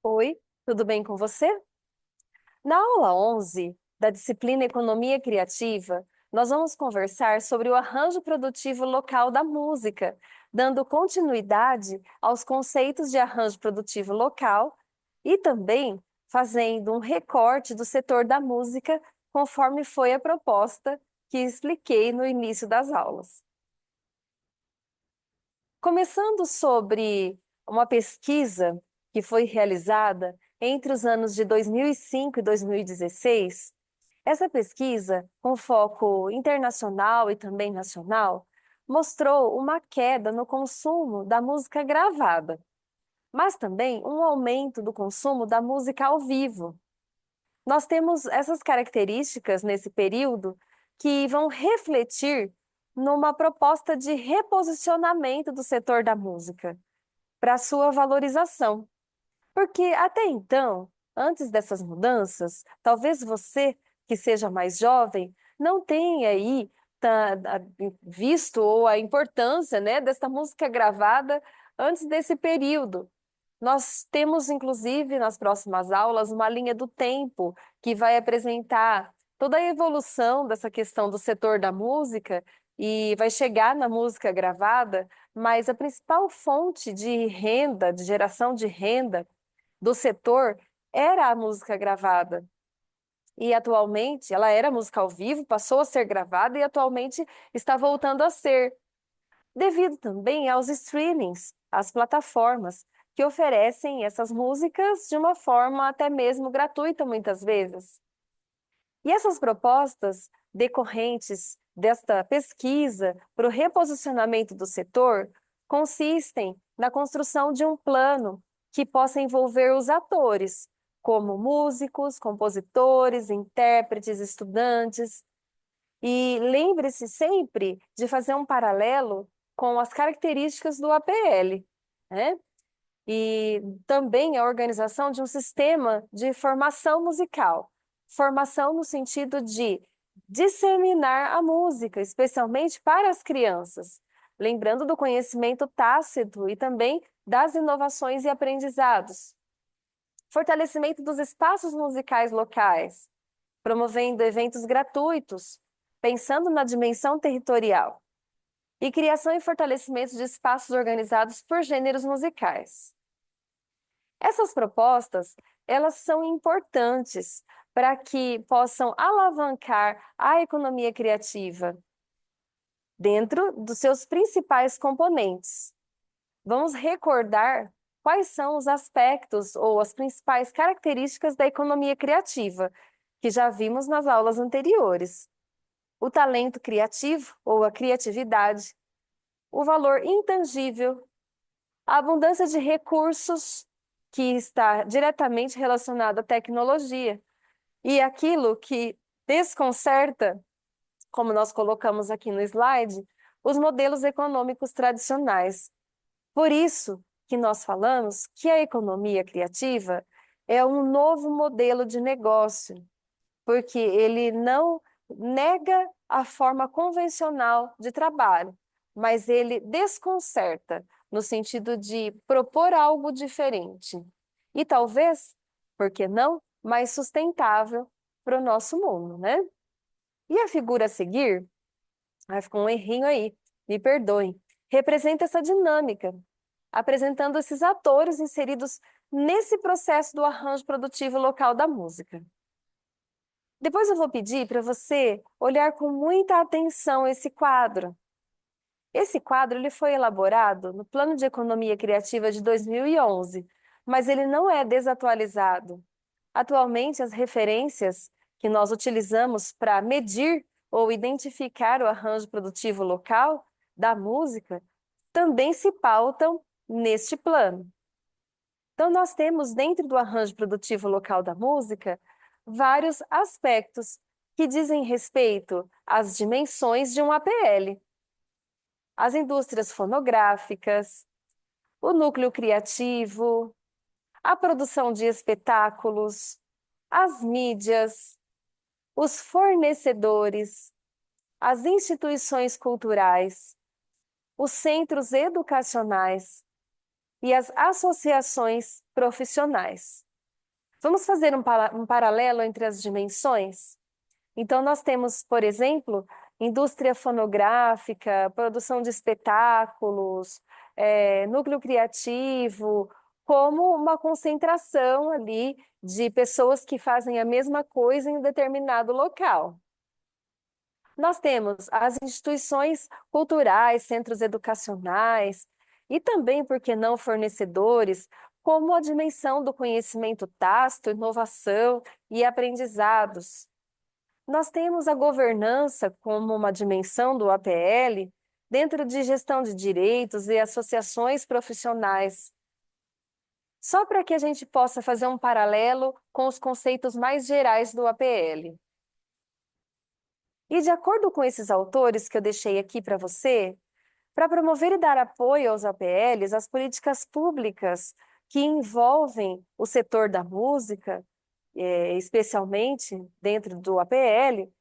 Oi, tudo bem com você? Na aula 11 da disciplina Economia Criativa, nós vamos conversar sobre o arranjo produtivo local da música, dando continuidade aos conceitos de arranjo produtivo local e também fazendo um recorte do setor da música, conforme foi a proposta que expliquei no início das aulas. Começando sobre uma pesquisa que foi realizada entre os anos de 2005 e 2016, essa pesquisa, com foco internacional e também nacional, mostrou uma queda no consumo da música gravada, mas também um aumento do consumo da música ao vivo. Nós temos essas características nesse período que vão refletir numa proposta de reposicionamento do setor da música para sua valorização. Porque até então, antes dessas mudanças, talvez você, que seja mais jovem, não tenha aí visto ou a importância, né, dessa música gravada antes desse período. Nós temos, inclusive, nas próximas aulas, uma linha do tempo que vai apresentar toda a evolução dessa questão do setor da música e vai chegar na música gravada, mas a principal fonte de renda, de geração de renda do setor era a música gravada. E atualmente, ela era música ao vivo, passou a ser gravada e atualmente está voltando a ser devido também aos streamings, às plataformas que oferecem essas músicas de uma forma até mesmo gratuita muitas vezes. E essas propostas decorrentes desta pesquisa para o reposicionamento do setor consistem na construção de um plano que possa envolver os atores, como músicos, compositores, intérpretes, estudantes, e lembre-se sempre de fazer um paralelo com as características do APL, né? E também a organização de um sistema de formação musical. Formação no sentido de disseminar a música, especialmente para as crianças, lembrando do conhecimento tácito e também das inovações e aprendizados. Fortalecimento dos espaços musicais locais, promovendo eventos gratuitos, pensando na dimensão territorial, e criação e fortalecimento de espaços organizados por gêneros musicais. Essas propostas, elas são importantes para que possam alavancar a economia criativa dentro dos seus principais componentes. Vamos recordar quais são os aspectos ou as principais características da economia criativa, que já vimos nas aulas anteriores. O talento criativo ou a criatividade, o valor intangível, a abundância de recursos, que está diretamente relacionado à tecnologia, e aquilo que desconcerta, como nós colocamos aqui no slide, os modelos econômicos tradicionais. Por isso que nós falamos que a economia criativa é um novo modelo de negócio, porque ele não nega a forma convencional de trabalho, mas ele desconcerta no sentido de propor algo diferente. E talvez, por que não, mais sustentável para o nosso mundo, né? E a figura a seguir, ficou um errinho aí, me perdoem, representa essa dinâmica, apresentando esses atores inseridos nesse processo do arranjo produtivo local da música. Depois eu vou pedir para você olhar com muita atenção esse quadro. Esse quadro ele foi elaborado no Plano de Economia Criativa de 2011, mas ele não é desatualizado. Atualmente, as referências que nós utilizamos para medir ou identificar o arranjo produtivo local da música também se pautam neste plano. Então, nós temos dentro do arranjo produtivo local da música vários aspectos que dizem respeito às dimensões de um APL. As indústrias fonográficas, o núcleo criativo, a produção de espetáculos, as mídias, os fornecedores, as instituições culturais, os centros educacionais, e as associações profissionais. Vamos fazer um paralelo entre as dimensões? Então, nós temos, por exemplo, indústria fonográfica, produção de espetáculos, núcleo criativo, como uma concentração ali de pessoas que fazem a mesma coisa em um determinado local. Nós temos as instituições culturais, centros educacionais e também, por que não, fornecedores, como a dimensão do conhecimento tácito, inovação e aprendizados. Nós temos a governança como uma dimensão do APL dentro de gestão de direitos e associações profissionais. Só para que a gente possa fazer um paralelo com os conceitos mais gerais do APL. E de acordo com esses autores que eu deixei aqui para você, para promover e dar apoio aos APLs, as políticas públicas que envolvem o setor da música, especialmente dentro do APL,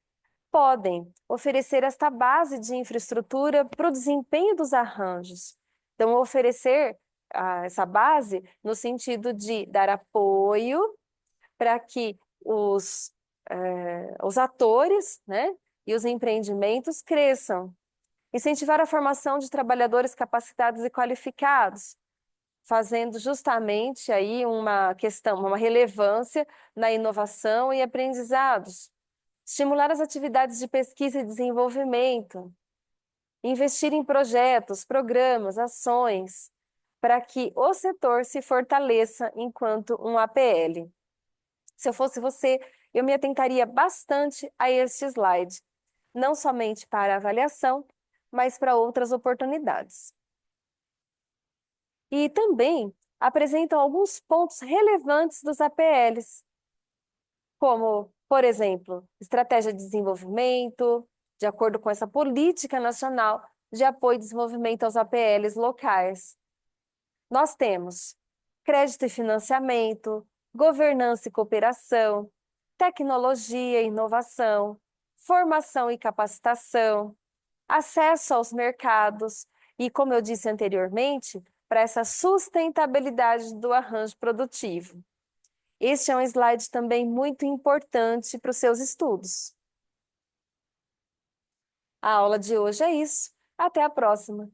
podem oferecer esta base de infraestrutura para o desempenho dos arranjos. Então, oferecer essa base no sentido de dar apoio para que os atores, né, e os empreendimentos cresçam. Incentivar a formação de trabalhadores capacitados e qualificados, fazendo justamente aí uma questão, uma relevância na inovação e aprendizados. Estimular as atividades de pesquisa e desenvolvimento. Investir em projetos, programas, ações, para que o setor se fortaleça enquanto um APL. Se eu fosse você, eu me atentaria bastante a este slide, não somente para avaliação, mas para outras oportunidades. E também apresentam alguns pontos relevantes dos APLs, como, por exemplo, estratégia de desenvolvimento, de acordo com essa política nacional de apoio e desenvolvimento aos APLs locais. Nós temos crédito e financiamento, governança e cooperação, tecnologia e inovação, formação e capacitação, acesso aos mercados e, como eu disse anteriormente, para essa sustentabilidade do arranjo produtivo. Este é um slide também muito importante para os seus estudos. A aula de hoje é isso. Até a próxima!